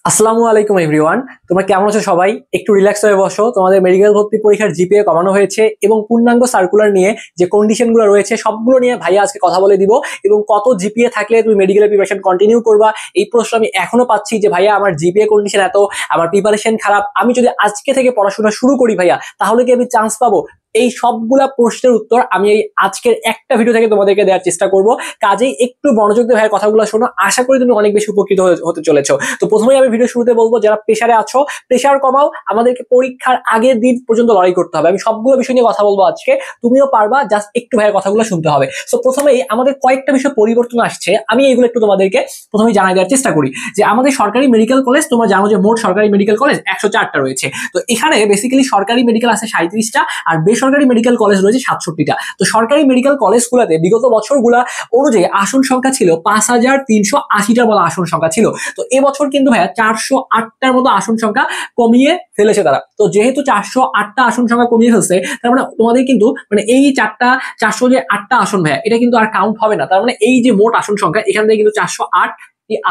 আসসালামু আলাইকুম এভরিওয়ান। তোমরা কেমন আছো সবাই? একটু রিল্যাক্স হয়ে বসো। তোমাদের মেডিকেল ভর্তি পরীক্ষার জিপিএ কমানো হয়েছে এবং পূর্ণাঙ্গ সার্কুলার নিয়ে যে কন্ডিশনগুলো রয়েছে সবগুলো নিয়ে ভাইয়া আজকে কথা বলে দিব। এবং কত জিপিএ থাকলে তুমি মেডিকেলের প্রিপারেশন কন্টিনিউ করবা, এই প্রশ্ন আমি এখনো পাচ্ছি যে ভাইয়া আমার জিপিএ কন্ডিশন এত, আমার প্রিপারেশন খারাপ, আমি যদি আজকে থেকে পড়াশোনা শুরু করি ভাইয়া তাহলে কি আমি চান্স পাবো? এই সবগুলা প্রশ্নের উত্তর আমি এই আজকের একটা ভিডিও থেকে তোমাদেরকে দেওয়ার চেষ্টা করব। কাজেই একটু মনোযোগ দিয়ে ভাইয়ের কথাগুলো শোনো, আশা করি তুমি অনেক বেশি উপকৃত হতে চলেছো। তো প্রথমেই আমি ভিডিও শুরুতে বলবো, যারা প্রেসারে আছো প্রেসার কমাও, আমাদেরকে পরীক্ষার আগের দিন পর্যন্ত লড়াই করতে হবে। আমি সবগুলো বিষয় নিয়ে কথা বলবো আজকে, তুমিও পারবা, জাস্ট একটু ভাইয়ের কথাগুলো শুনতে হবে। সো প্রথমেই আমাদের কয়েকটা বিষয় পরিবর্তন আসছে, আমি এইগুলো একটু তোমাদেরকে প্রথমেই জানাই দেওয়ার চেষ্টা করি। যে আমাদের সরকারি মেডিকেল কলেজ, তোমরা জানো যে মোট সরকারি মেডিকেল কলেজ 104টা রয়েছে। তো এখানে বেসিক্যালি সরকারি মেডিকেল আছে 37টা আর বেসরকারি মেডিকেল কলেজ রয়েছে 67টা। তো সরকারি মেডিকেল কলেজগুলোতে বিগত বছরগুলা অনুযায়ী আসন সংখ্যা ছিল 5380টার মতো আসন সংখ্যা ছিল। তো এবছর কিন্তু ভাইয়া 408টার মতো আসন সংখ্যা কমিয়ে ফেলেছে তারা। তো যেহেতু 408টা আসন সংখ্যা কমিয়ে ফেলছে, তার মানে তোমাদের কিন্তু মানে এই 408টা আসন ভাইয়া এটা কিন্তু আর কাউন্ট হবে না। তার মানে এই যে মোট আসন সংখ্যা এখান থেকে কিন্তু 408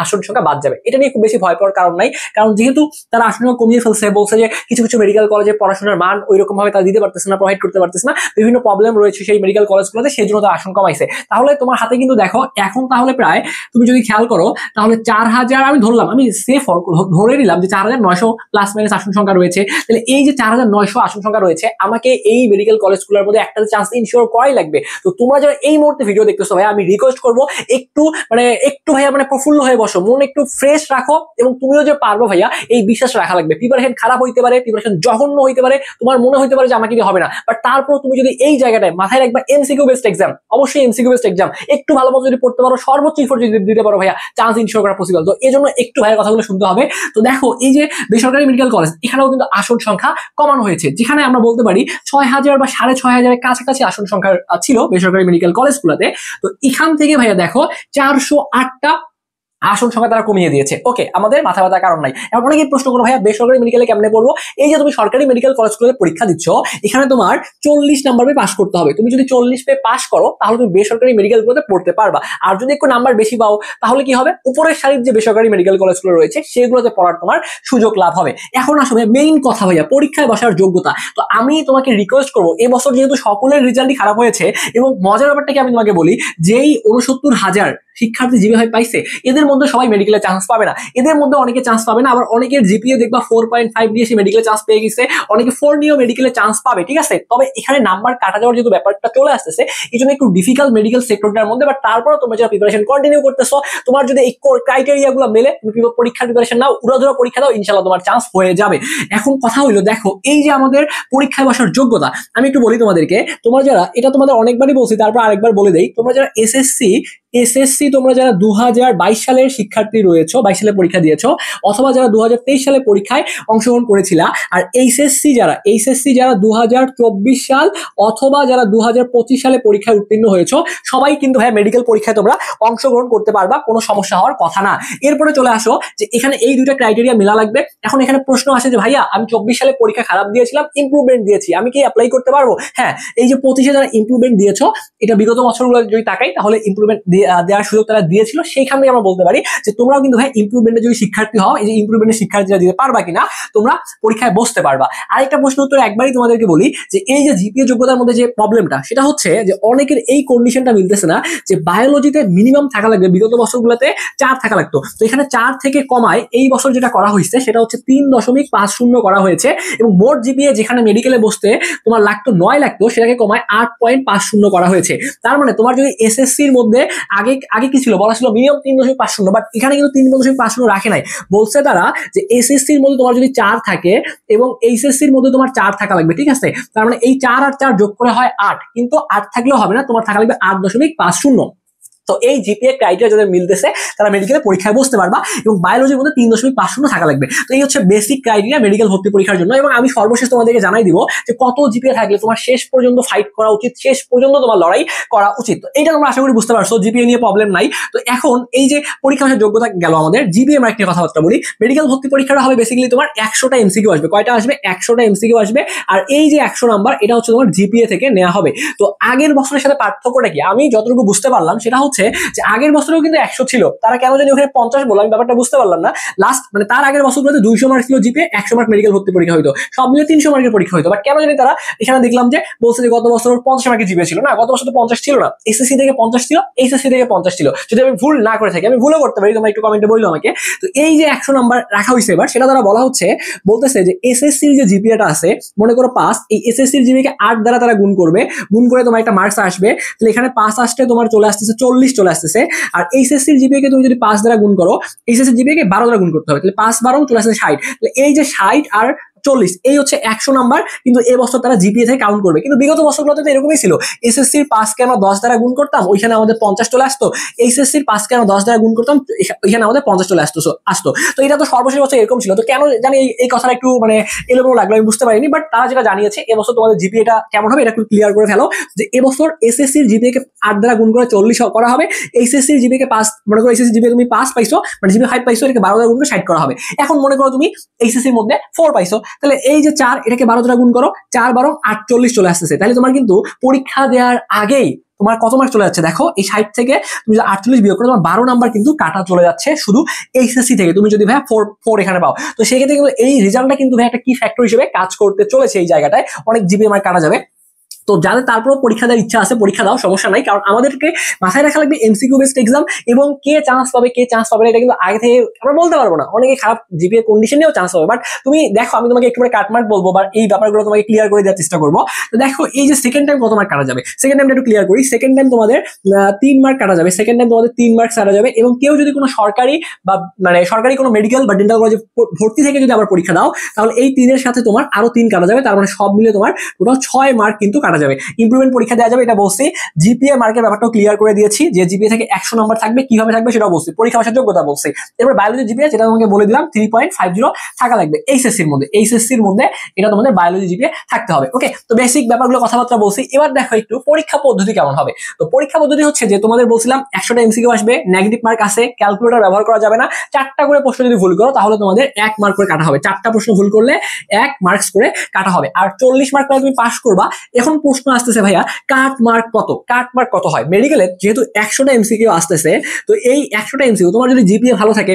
আসন সংখ্যা বাদ যাবে। এটা নিয়ে খুব বেশি ভয় পাওয়ার কারণ নাই, কারণ যেহেতু তারা আসন সংখ্যা কমিয়ে ফেলছে, বলছে যে কিছু কিছু মেডিকেল কলেজে পড়াশোনার মান ওই রকম ভাবে তারা দিতে পারতেছে না, প্রোভাইড করতে পারতেছে না, বিভিন্ন প্রবলেম রয়েছে সেই মেডিকেল কলেজগুলোতে, সেই জন্য তারা আসন কমাইছে। তাহলে তোমার হাতে কিন্তু দেখো এখন তাহলে প্রায়, তুমি যদি খেয়াল করো তাহলে 4000, আমি ধরলাম, আমি সেফ ধরে নিলাম যে 4900 প্লাস মাইনাস আসন সংখ্যা রয়েছে। তাহলে এই যে 4900 আসন সংখ্যা রয়েছে, আমাকে এই মেডিকেল কলেজগুলোর মধ্যে একটা চান্স ইনশিওর করাই লাগবে। তো তোমরা যারা এই মুহূর্তে ভিডিও দেখতেছো ভাই, আমি রিকোয়েস্ট করবো একটু ভাইয়া প্রফুল্ল হয়ে বসো, মন একটু ফ্রেশ রাখো, এবং তুমিও যে পারবো ভাইয়া এই বিশ্বাস রাখা লাগবে। প্রিপারেশন খারাপ হইতে পারে, প্রিপারেশন জঘন্য হইতে পারে, তোমার মনে হইতে পারে যে আমাকে দিয়ে হবে না, বাট তারপর তুমি যদি এই জায়গাটায় মাথায় রাখবা এমসিকিউ বেসড এক্সাম, অবশ্যই এমসিকিউ বেসড এক্সাম, একটু ভালো মতো যদি পড়তে পারো, সর্বোচ্চ এফোর্ট যদি দিতে পারো ভাইয়া, চান্স ইনশিওর করা পসিবল। তো এই জন্য একটু ভাইয়ের কথাগুলো শুনতে হবে। তো দেখো এই যে বেসরকারি মেডিকেল কলেজ, এখানেও কিন্তু আসন সংখ্যা কমানো হয়েছে, যেখানে আমরা বলতে পারি 6000 বা 6500 কাছাকাছি আসন সংখ্যা ছিল বেসরকারি মেডিকেল কলেজগুলোতে। তো এখান থেকে ভাইয়া দেখো 408টা আসন সংখ্যা তারা কমিয়ে দিয়েছে। ওকে, আমাদের মাথা ব্যথার কারণ নাই। এখন অনেকেই প্রশ্ন করো ভাইয়া বেসরকারি মেডিকেলে কেমনে পড়বো? এই যে তুমি সরকারি মেডিকেল কলেজগুলোতে পরীক্ষা দিচ্ছ, এখানে তোমার 40 নাম্বার পেয়ে পাস করতে হবে। তুমি যদি 40 পেয়ে পাস করো তাহলে তুমি বেসরকারি মেডিকেলগুলোতে পড়তে পারবা। আর যদি একটু নাম্বার বেশি পাও তাহলে কি হবে, উপরের সারির যে বেসরকারি মেডিকেল কলেজগুলো রয়েছে সেগুলোতে পড়ার তোমার সুযোগ লাভ হবে। এখন আসলে মেইন কথা ভাইয়া, পরীক্ষায় বসার যোগ্যতা। তো আমি তোমাকে রিকোয়েস্ট করবো, এবছর যেহেতু সকলের রেজাল্টই খারাপ হয়েছে, এবং মজার ব্যাপারটা কি আমি তোমাকে বলি, যেই 69,000 শিক্ষার্থী জিপিএ পাইছে, এদের মধ্যে সবাই মেডিকেলে চান্স পাবে না। এদের মধ্যে অনেকে চান্স পাবে না, আবার অনেকের জিপিএ দেখবা 4.5 দিয়ে সে মেডিকেলে চান্স পেয়ে গেছে, অনেকে 4 নিয়েও মেডিকেলে চান্স পাবে, ঠিক আছে। তবে এখানে নাম্বার কাটা যাওয়ার যেহেতু ব্যাপারটা চলে আসতেছে, এই জন্য একটু ডিফিকাল্ট মেডিকেল সেক্টরটার মধ্যে, বাট তারপরে তোমরা যারা প্রিপারেশন কন্টিনিউ করতেছো, তোমার যদি এই ক্রাইটেরিয়া গুলো মেলে, তুমি পরীক্ষার প্রিপারেশন নাও, উড়াধুরা পরীক্ষা দাও, ইনশাল্লাহ তোমার চান্স হয়ে যাবে। এখন কথা হইলো, দেখো এই যে আমাদের পরীক্ষায় বসার যোগ্যতা, আমি একটু বলি তোমাদেরকে, তোমরা যারা, এটা তোমাদের অনেকবারই বলছি তারপর আরেকবার বলে দেই, তোমরা যারা এসএসসি তোমরা যারা 2022 সালের শিক্ষার্থী রয়েছো, 22 সালে পরীক্ষা দিয়েছো, অথবা যারা 2023 সালে পরীক্ষায় অংশগ্রহণ করেছিলা, আর এইচএসসি যারা 2024 সাল অথবা যারা 2025 সালে পরীক্ষায় উত্তীর্ণ হয়েছো, সবাই কিন্তু হ্যাঁ মেডিকেল পরীক্ষায় তোমরা অংশগ্রহণ করতে পারবা, কোনো সমস্যা হওয়ার কথা না। এরপরে চলে আসো যে এখানে এই দুইটা ক্রাইটেরিয়া মেলা লাগবে। এখন এখানে প্রশ্ন আসে যে ভাইয়া আমি 24 সালে পরীক্ষা খারাপ দিয়েছিলাম, ইমপ্রুভমেন্ট দিয়েছি, আমি কি অ্যাপ্লাই করতে পারবো? হ্যাঁ, এই যে 25-এ যারা ইমপ্রুভমেন্ট দিয়েছো, এটা বিগত বছরগুলো যদি তাকাই তাহলে ইমপ্রুভমেন্ট দেওয়ার সুযোগ তারা দিয়েছিল। সেইখান থেকে আমরা বলতে পারি যে তোমরাও কিন্তু ভাই ইমপ্রুভমেন্টের যদি শিক্ষার্থী হও, এই যে ইমপ্রুভমেন্টের শিক্ষার্থীরা দিতে পারবা কিনা, তোমরা পরীক্ষায় বসতে পারবা। আরেকটা প্রশ্ন উত্তর একবারই তোমাদেরকে বলি, যে এই যে জিপিএ যোগ্যতার মধ্যে যে প্রবলেমটা, সেটা হচ্ছে যে অনেকের এই কন্ডিশনটা মিলতেছে না, যে বায়োলজিতে মিনিমাম থাকা লাগবে, বিগত বছরগুলোতে 4 থাকা লাগতো, তো এখানে 4 থেকে কমায় এই বছর যেটা করা হয়েছে সেটা হচ্ছে 3.50 করা হয়েছে, এবং মোট জিপিএ যেখানে মেডিকেলে বসতে তোমার লাগতো 9 লাগতো, সেটাকে কমায় 8.50 করা হয়েছে। তার মানে তোমার যদি এসএসসির মধ্যে আগে কি ছিল, বলা ছিল মিনিমাম 3.50, বাট এখানে কিন্তু 3.50 রাখে নাই। বলছে তারা যে এসএসসির মধ্যে তোমার যদি 4 থাকে এবং এইচএসসির মধ্যে তোমার 4 থাকা লাগবে, ঠিক আছে। তার মানে এই 4 আর 4 যোগ করে হয় 8, কিন্তু 8 থাকলেও হবে না, তোমার থাকা লাগবে 8.50। তো এই জিপিএ ক্রাইটেরিয়া যাদের মিলতেছে তারা মেডিকেলে পরীক্ষায় বসতে পারবা, এবং বায়োলজির মধ্যে 3.50 থাকা লাগবে। তো এই হচ্ছে বেসিক ক্রাইটেরিয়া মেডিকেল ভর্তি পরীক্ষার জন্য। এবং আমি সর্বশেষ তোমাদেরকে জানাই দিব যে কত জিপিএ থাকলে তোমার শেষ পর্যন্ত ফাইট করা উচিত, শেষ পর্যন্ত তোমার লড়াই করা উচিত। তো এইটা তোমরা আশা করি বুঝতে পারছো, জিপিএ নিয়ে প্রবলেম নাই। তো এখন এই যে পরীক্ষা যোগ্যতা গেল আমাদের, জিপিএ মার্ক নিয়ে কথাবার্তা বলি। মেডিকেল ভর্তি পরীক্ষাটা হবে বেসিক্যালি তোমার 100টা এমসিকিউ আসবে। কয়টা আসবে? 100টা এমসিকিউ আসবে। আর এই যে 100 নাম্বার, এটা হচ্ছে তোমার জিপিএ থেকে নেওয়া হবে। তো আগের বছরের সাথে পার্থক্যটা কি আমি যতটুকু বুঝতে পারলাম, সেটা হচ্ছে হচ্ছে যে আগের বছরেও কিন্তু 100 ছিল, তারা কেন জানি ওখানে 50 বললাম, আমি ব্যাপারটা বুঝতে পারলাম না। লাস্ট মানে তার আগের বছরগুলোতে 200 মার্ক ছিল জিপিএ, 100 মার্ক মেডিকেল ভর্তি পরীক্ষা হইতো, সব মিলে 300 মার্কের পরীক্ষা হইতো। বাট কেন জানি তারা এখানে দেখলাম যে বলছে যে গত বছর 50 মার্কের জিপিএ ছিল। না, গত বছর তো 50 ছিল না, এসএসসি থেকে 50 ছিল, এইচএসসি থেকে 50 ছিল, যদি আমি ভুল না করে থাকি, আমি ভুলও করতে পারি, তোমরা একটু কমেন্টে বললো আমাকে। তো এই যে 100 নাম্বার রাখা হয়েছে এবার, সেটা দ্বারা বলা হচ্ছে, বলতেছে যে এসএসসির যে জিপিএটা আছে, মনে করো 5, এই এসএসসির জিপিএ কে 8 দ্বারা তারা গুণ করবে, গুণ করে তোমার একটা মার্কস আসবে। তাহলে এখানে 5 আসতে তোমার চলে আসতেছে 40 চলে আসতেছে। আর এইচএসসির জিপিএ কে তুমি যদি 5 দ্বারা গুণ করো, এইচএসসির জিপিএ কে 12 দ্বারা গুণ করতে হবে, তাহলে 5 12 চলে আসছে 60। তাহলে এই যে 60 আর 40, এই হচ্ছে 100 নাম্বার, কিন্তু এবছর তারা জিপিএ থেকে কাউন্ট করবে। কিন্তু বিগত বছরগুলোতে তো এরকমই ছিল, এসএসসির 5 কে আমরা 10 দ্বারা গুণ করতাম, ওইখানে আমাদের 50 চলে আসতো, এইচএসসির 5 কে আমরা 10 দ্বারা গুণ করতাম, ওইখানে আমাদের 50 চলে আসতো। তো এটা তো সর্বশেষ বছর এরকম ছিল। তো কেন জানি এই কথাটা একটু মানে এলোমেলো লাগলো, আমি বুঝতে পারিনি। বাট তারা যেটা জানিয়েছে, এবছর তোমাদের জিপিএটা কেমন হবে এটা একটু ক্লিয়ার করে ফেলো, যে এবছর এসএসসির জিপিএ কে 8 দ্বারা গুণ করে 40 করা হবে, এইচএসসির জিপিএ কে 5, মনে করো এইচএসসি জিপিএ তুমি 5 পাইছো, মানে জিপিএ 5 পাইছো, এটাকে 12 দ্বারা গুণ করে 60 করা হবে। এখন মনে করো তুমি এইচএসসির মধ্যে 4 পাইছো, তাহলে এই যে 4, এটাকে 12 দ্বারা গুণ করো, 4 12 48 চলে আসতেছে। তাহলে তোমার কিন্তু পরীক্ষা দেওয়ার আগেই তোমার কত মার্ক চলে যাচ্ছে দেখো, এই 60 থেকে তুমি যদি 48 বিয়োগ করো, তোমার 12 নাম্বার কিন্তু কাটা চলে যাচ্ছে শুধু এইচএসসি থেকে, তুমি যদি ভাই 4 এখানে পাও। তো সেক্ষেত্রে কিন্তু এই রেজাল্টটা কিন্তু ভাই একটা কি ফ্যাক্টর হিসেবে কাজ করতে চলেছে, এই জায়গাটায় অনেক জিপিএ মার্ক কাটা যাবে। তো যাদের তারপরেও পরীক্ষা দেওয়ার ইচ্ছা আছে, পরীক্ষা দাও, সমস্যা নাই। কারণ আমাদেরকে মাথায় রাখা লাগবে এমসিকিউ বেসড এক্সাম, এবং কে চান্স পাবে কে চান্স পাবে না এটা কিন্তু আগে থেকে আমরা বলতে পারবো না। অনেকে খারাপ জিপিএ কন্ডিশন নিয়েও চান্স পাবে। বাট তুমি দেখো, আমি তোমাকে একটু কাটমার্ক বলবো বা এই ব্যাপারগুলো তোমাকে ক্লিয়ার করে দেওয়ার চেষ্টা করবো। তো দেখো, এই যে সেকেন্ড টাইম কত মার্ক কাটা যাবে, সেকেন্ড টাইমটা একটু ক্লিয়ার করি। সেকেন্ড টাইম তোমাদের 3 মার্ক কাটা যাবে, সেকেন্ড টাইম তোমাদের 3 মার্ক কাটা যাবে। এবং কেউ যদি কোনো সরকারি বা মানে সরকারি কোনো মেডিকেল বা ডেন্টাল কলেজে ভর্তি থেকে যদি আবার পরীক্ষা দাও, তাহলে এই 3-এর সাথে তোমার আরো 3 কাটা যাবে, তার মানে সব মিলে তোমার টোটাল 6 মার্ক কিন্তু কাটা যাবে। ইমপ্রুভমেন্ট পরীক্ষা দেওয়া যাবে, এটা বলছি। জিপিএ মার্কের ব্যাপারটাও ক্লিয়ার করে দিয়েছি, যে জিপিএ থেকে 100 নাম্বার থাকবে, কিভাবে থাকবে সেটাও বলছি, পরীক্ষা বসার যোগ্যতা বলছি। এবার বায়োলজি জিপিএ, যেটা তোমাকে বলে দিলাম 3.50 থাকা লাগবে এইচএসসির মধ্যে, এইচএসসির মধ্যে এটা তোমাদের বায়োলজি জিপিএ থাকতে হবে। ওকে, তো বেসিক ব্যাপারগুলো কথাবার্তা বলছি। এবার দেখো একটু পরীক্ষা পদ্ধতি কেমন হবে। তো পরীক্ষা পদ্ধতি হচ্ছে যে তোমাদের বলছিলাম 100টা এমসিকিউ আসবে, নেগেটিভ মার্ক আছে, ক্যালকুলেটর ব্যবহার করা যাবে না, 4টা করে প্রশ্ন যদি ভুল করো তাহলে তোমাদের 1 মার্ক করে কাটা হবে, 4টা প্রশ্ন ভুল করলে 1 মার্কস করে কাটা হবে। আর 40 মার্ক করে তুমি পাস করবা। এখন প্রশ্ন আসতেছে, ভাইয়া কাট মার্ক কত, কাট মার্ক কত হয় মেডিকেলে, যেহেতু 100টা এমসিকিউ আসতেছে। তো এই 100টা এমসিকিউ তোমার যদি জিপিএ ভালো থাকে,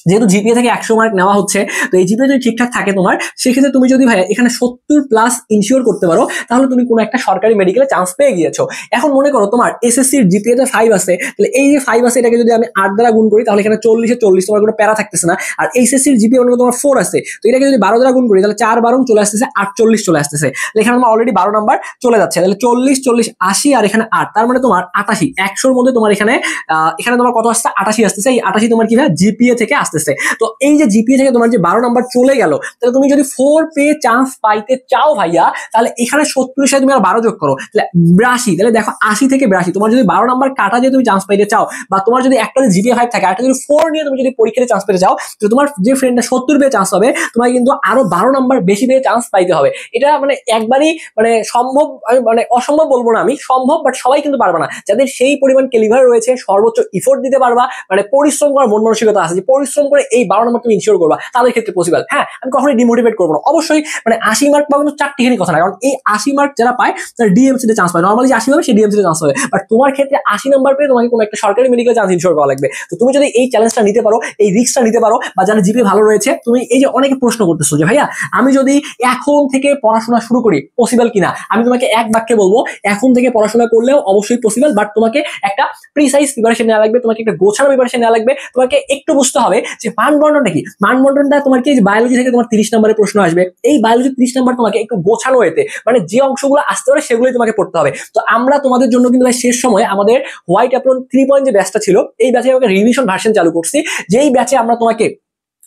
যেহেতু জিপিএ থেকে 100 মার্ক নেওয়া হচ্ছে, তো এই জিপিএ যদি ঠিকঠাক থাকে তোমার, সেক্ষেত্রে তুমি যদি ভাই এখানে 70+ ইনশিওর করতে পারো, তাহলে তুমি কোনো একটা সরকারি মেডিকেলে চান্স পেয়ে গিয়েছো। এখন মনে করো তোমার এসএসসির জিপিএ তে 5 আছে, তাহলে এই যে 5 আছে, এটাকে যদি আমি 8 দ্বারা গুণ করি, তাহলে এখানে 40 এ 40 তোমার কোনো প্যারা থাকতেছে না। আর এইচএসসির জিপিএ মনে করো তোমার 4 আছে, তো এটাকে যদি 12 দ্বারা গুণ করি, তাহলে 4 12 চলে আসতেছে 48 চলে আসতেছে। এখানে আমার অলরেডি 12 নাম্বার চলে যাচ্ছে, তাহলে 40 40 80 আর এখানে 8, তার মানে তোমার 88। 100-র মধ্যে তোমার এখানে তোমার কত আসছে, 88 আসতেছে। এই 88 তোমার কি হয়, জিপিএ থেকে আসতেছে। তো এই যে জিপিএ থেকে তোমার যে 12 নাম্বার চলে গেল, তাহলে তুমি যদি 4 পেয়ে চান্স পাইতে চাও ভাইয়া, তাহলে এখানে 70 সাথে তুমি আর 12 যোগ করো, তাহলে 82। তাহলে দেখো 80 থেকে 82, তোমার যদি 12 নাম্বার কাটা দিয়ে তুমি চান্স পাইতে চাও, বা তোমার যদি একটা জিপিএ 5 থাকে, একটা যদি 4 নিয়ে তুমি যদি পরীক্ষাতে চান্স পেতে চাও, তো তোমার যে ফ্রেন্ডটা 70 পেয়ে চান্স পাবে, তোমাকে কিন্তু আরো 12 নাম্বার বেশি পেয়ে চান্স পাইতে হবে। এটা মানে একবারই মানে সম্ভব, মানে অসম্ভব বলবো না আমি, সম্ভব, বাট সবাই কিন্তু পারবে না। যাদের সেই পরিমাণ ক্যালিভার রয়েছে, সর্বোচ্চ ইফোর্ট দিতে পারবা, মানে পরিশ্রম করার মন মানসিকতা আছে, যে পরিশ্রম করে এই 12 নাম্বার তুমি ইনশিওর করবা, তাদের ক্ষেত্রে পসিবল। হ্যাঁ, আমি কখনোই ডিমোটিভেট করবো না, অবশ্যই মানে 80 মার্ক পাবো কিন্তু চারটিখানি কথা না, কারণ এই 80 মার্ক যারা পায় তারা ডিএমসি তে চান্স পায়, নর্মালি যে 80 পাবে সে ডিএমসি তে চান্স পাবে। বাট তোমার ক্ষেত্রে 80 নাম্বার পেয়ে তোমাকে কোনো একটা সরকারি মেডিকেল চান্স ইনশিওর করা লাগবে। তো তুমি যদি এই চ্যালেঞ্জটা নিতে পারো, এই রিস্কটা নিতে পারো, বা যারা জিপিএ ভালো রয়েছে, তুমি এই যে অনেকে প্রশ্ন করতেছো যে ভাইয়া আমি যদি এখন থেকে পড়াশোনা শুরু করি পসিবল কিনা, আমি তোমাকে এক বাক্যে বলবো, এখন থেকে পড়াশোনা করলেও অবশ্যই পসিবল, বাট তোমাকে একটা প্রিসাইজ প্রিপারেশন নেওয়া লাগবে, তোমাকে একটা গোছানো প্রিপারেশন নেওয়া লাগবে। তোমাকে একটু বুঝতে হবে যে মানবন্টনটা কি, মানবন্টনটা তোমার কি, বায়োলজি থেকে তোমার 30 নম্বরের প্রশ্ন আসবে, এই বায়োলজি 30 নম্বর তোমাকে একটু গোছানো হতে, মানে যে অংশগুলো আসতে পারে সেগুলোই তোমাকে পড়তে হবে। তো আমরা তোমাদের জন্য কিন্তু শেষ সময় আমাদের হোয়াইট অ্যাপ্রন 3 যে ব্যাচটা ছিল, এই ব্যাচে আমাকে রিভিশন ভার্সন চালু করছি, যেই ব্যাচে আমরা তোমাকে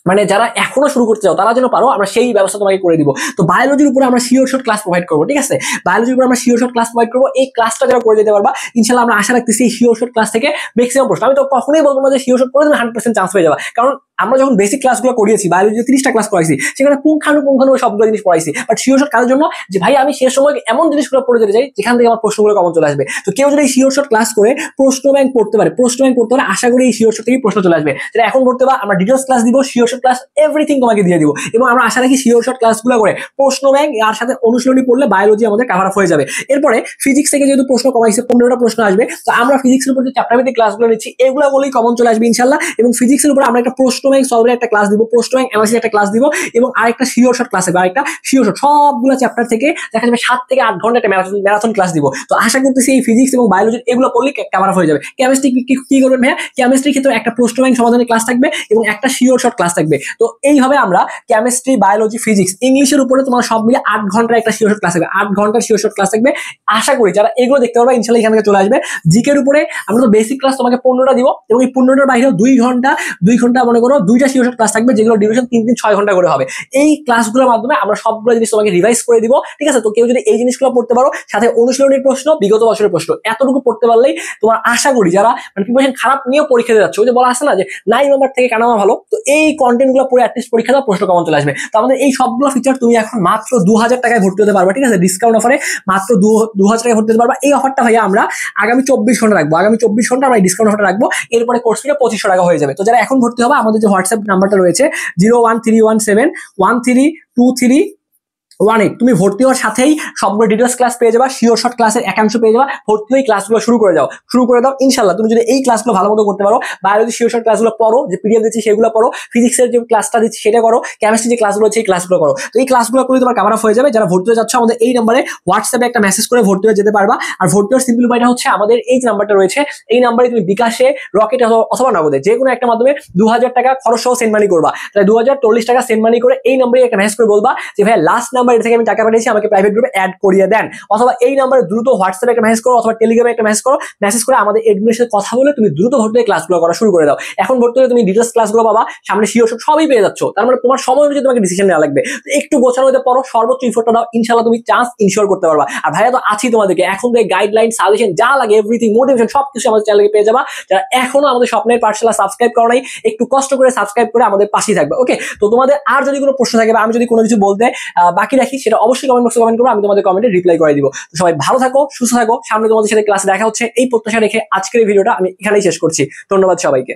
মানে যারা এখনো শুরু করতে চাও তারা যেন পারো, আমরা সেই ব্যবস্থা তোমাকে করে দিব। তো বায়োলজির উপরে আমরা শিওর শর্ট ক্লাস প্রোভাইড করবো, ঠিক আছে? বায়োলজির উপরে আমরা শিওর শর্ট ক্লাস প্রোভাইড করবো, এই ক্লাসটা যারা করে দিতে পারবা ইনশাআল্লাহ আমরা আশা রাখতেছি এই শিওর শর্ট ক্লাস থেকে ম্যাক্সিমাম প্রশ্ন, আমি তো কখনোই বলবো না যে শিওর শর্ট করে তুমি 100% চান্স পেয়ে যাবা, কারণ আমরা যখন বেসিক ক্লাসগুলো করিয়েছি, বায়োলজি 30টা ক্লাস করাইছি, সেখানে পুঙ্খানুপুঙ্খানু সবগুলো জিনিস পড়াইছি। বাট শিওর শর্ট কাজের জন্য যে ভাই আমি শেষ সময় এমন জিনিসগুলো পড়ে যেতে চাই যেখান থেকে আমার প্রশ্নগুলো কমন চলে আসবে। তো কেউ যদি শিওর শর্ট ক্লাস করে প্রশ্ন ব্যাংক পড়তে পারে, আশা করি এই শিওর শর্ট থেকে প্রশ্ন চলে আসবে। যেটা এখন পড়তে বা আমরা ডিটেলস ক্লাস দিব, শিওর শর্ট ক্লাস এভরিথিং তোমাকে দিয়ে দিব। এবং আমরা আশা রাখি শিওর শর্ট ক্লাসগুলো করে প্রশ্ন ব্যাংক আর সাথে অনুশীলনী পড়লে বায়োলজি আমাদের কভার আপ হয়ে যাবে। এরপরে ফিজিক্স থেকে যেহেতু প্রশ্ন কমাইছে, 15টা প্রশ্ন আসবে, তো আমরা ফিজিক্সের উপর যে চ্যাপ্টার ভিত্তিক ক্লাসগুলো নিচ্ছি এগুলো বলেই কমন চলে আসবে ইনশাল্লাহ। এবং ফিজিক্সের উপর আমরা একটা প্রশ্ন ব্যাংক সলভের একটা ক্লাস দিব, প্রশ্ন ব্যাংক অ্যানালিসিস একটা ক্লাস দিব, এবং আরেকটা শিওর শর্ট ক্লাস হবে, আরেকটা শিওর শর্ট, সবগুলো চ্যাপ্টার থেকে দেখা যাবে 7 থেকে 8 ঘন্টা একটা ম্যারাথন ক্লাস দিব। তো আশা করতেছি এই ফিজিক্স এবং বায়োলজি এগুলো পড়লে কভার আপ হয়ে যাবে। কেমিস্ট্রি কি করবেন ভাইয়া? কেমিস্ট্রির ক্ষেত্রে একটা প্রশ্ন ব্যাংক সমাধানের ক্লাস থাকবে এবং একটা শিওর শর্ট ক্লাস থাকবে। তো এইভাবে আমরা কেমিস্ট্রি, বায়োলজি, ফিজিক্স, ইংলিশের উপরে তোমার সব মিলে 8 ঘন্টার একটা শিওর শর্ট ক্লাস থাকবে, 8 ঘন্টার শিওর শর্ট ক্লাস থাকবে। আশা করি যারা এগুলো দেখতে পারবে ইনশাল্লাহ এখান থেকে চলে আসবে। জিকের উপরে আমরা তো বেসিক ক্লাস তোমাকে 15টা দিব, এবং এই 15টার বাইরেও 2 ঘন্টা মনে করো 2টা শিওর শর্ট ক্লাস থাকবে, যেগুলো ডিউরেশন 3 6 ঘন্টা করে হবে। এই ক্লাসগুলোর মাধ্যমে আমরা সবগুলো জিনিস তোমাকে রিভাইজ করে দিব, ঠিক আছে? তো কেউ যদি এই জিনিসগুলো পড়তে পারো, সাথে অনুশীলনীর প্রশ্ন, বিগত বছরের প্রশ্ন, এতটুকু পড়তে পারলেই তোমার আশা করি যারা মানে প্রিপারেশন খারাপ নিয়ে পরীক্ষা দিতে যাচ্ছে, ওই যে বলা আছে না যে 9 নাম্বার থেকে কানামা ভালো, তো এই কন্টেন্ট গুলো পড়ে অ্যাটলিস্ট পরীক্ষা দাও, প্রশ্ন কমন চলে আসবে। তো আমাদের এই সবগুলো ফিচার তুমি এখন মাত্র 2000 টাকায় ভর্তি হতে পারবে, ঠিক আছে? ডিসকাউন্ট অফারে মাত্র 2000 টাকায় ভর্তি হতে পারবা। এই অফারটা ভাইয়া আমরা আগামী 24 ঘন্টা রাখবো, আগামী 24 ঘন্টা আমরা ডিসকাউন্ট অফারটা রাখবো। এরপরে কোর্স ফিটা 2500 টাকা হয়ে যাবে। তো যারা এখন ভর্তি হবে, আমাদের যে হোয়াটসঅ্যাপ নাম্বারটা রয়েছে 01317132318, তুমি ভর্তি হওয়ার সাথেই সবগুলো ডিটেলস ক্লাস পেয়ে যাবা, শিওর শর্ট ক্লাসের একাংশ পেয়ে যাবা। ভর্তি হয়ে ক্লাসগুলো শুরু করে দাও ইনশাল্লাহ। তুমি যদি এই ক্লাসগুলো ভালো মতো করতে পারো, বায়োলজি শিওর শর্ট ক্লাসগুলো পড়ো, যে পিডিএফ দিচ্ছি সেগুলো পড়ো, ফিজিক্সের যে ক্লাসটা দিচ্ছি সেটা করো, কেমিস্ট্রি যে ক্লাসগুলো আছে এই ক্লাসগুলো করো, তো এই ক্লাসগুলো করে তোমার কভার আপ হয়ে যাবে। যারা ভর্তি হয়ে যাচ্ছ আমাদের এই নাম্বারে হোয়াটসঅ্যাপে একটা মেসেজ করে ভর্তি হয়ে যেতে পারবা। আর ভর্তি হওয়ার সিম্পল উপায়টা হচ্ছে আমাদের এই যে নাম্বারটা রয়েছে, এই নাম্বারে তুমি বিকাশে, রকেট অথবা নগদে যে কোনো একটা মাধ্যমে 2000 টাকা খরচ সহ সেন্ড মানি করবা। তাহলে 2040 টাকা সেন্ড মানি করে এই নাম্বারে একটা মেসেজ করে বলবা যে ভাই লাস্ট নাম্বার থেকে আমি টাকা পাঠিয়েছি, আমাকে প্রাইভেট গ্রুপে অ্যাড করিয়ে দেন। অথবা এই নাম্বারে দ্রুত হোয়াটসঅ্যাপে একটা মেসেজ করো, অথবা টেলিগ্রামে একটা মেসেজ করে আমাদের এডমিনের সাথে কথা বলে তুমি দ্রুত ভর্তি হয়ে ক্লাসগুলো করা শুরু করে দাও। এখন ভর্তি হলে তুমি ডিটেলস ক্লাসগুলো পাবা, সামনে শিওর সবই পেয়ে যাচ্ছ। তার মানে তোমার সময় অনুযায়ী তোমাকে ডিসিশন নেওয়া লাগবে। তো একটু গোছানো হতে পারো, সর্বোচ্চ ইফোর্টটা দাও, ইনশাআল্লাহ তুমি চান্স ইনশিওর করতে পারবা। আর ভাইয়া তো আছি তোমাদেরকে, এখন থেকে গাইডলাইন, সাজেশন যা লাগে, এভরিথিং, মোটিভেশন সবকিছু আমাদের চ্যানেলে পেয়ে যাবা। যারা এখনো আমাদের স্বপ্নের পাঠশালা সাবস্ক্রাইব করো নাই, একটু কষ্ট করে সাবস্ক্রাইব করে আমাদের পাশেই থাকবে। ওকে, তো তোমাদের আর যদি কোনো প্রশ্ন থাকে বা আমি যদি কোনো কিছু বলতে বাকি রাখি, সেটা অবশ্যই কমেন্ট বক্সে কমেন্ট করবো, আমি তোমাদের কমেন্টে রিপ্লাই করে দিব। তো সবাই ভালো থাকো, সুস্থ থাকো, সামনে তোমাদের সাথে ক্লাসে দেখা হচ্ছে এই প্রত্যাশা রেখে আজকের এই ভিডিওটা আমি এখানেই শেষ করছি। ধন্যবাদ সবাইকে।